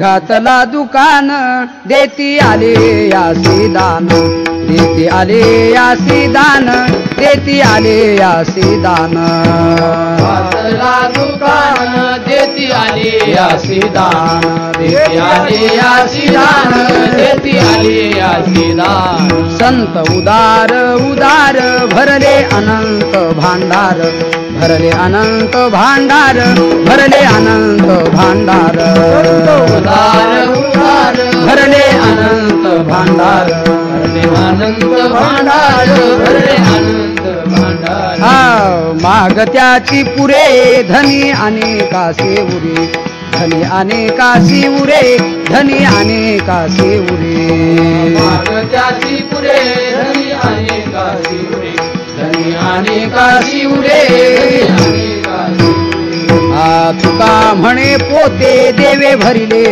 घातला दुकान देती आले यासी दान देती आले यासी दान देती आले यासी दान घातला दुकान देती आले यासी दान देती आले यासी दान देती आले यासी दान संत उदार उदार भरले अनंत भांडार भरले अनंत भांडार भरले अनंत भांडार उदार उदार भरले अनंत भांडार भरले अनंत भांडार भरले अनंत भांडार मागत्याची पुरे धनी अनेकासे उरे धनी अनेकासी उरे धनी अनेकासी उरे मागत्याची पुरे धनी अनेकासी उरे धनी अनेकासी उरे धनी अनेकासी उरे तुका म्हणे पोते देवे भरिले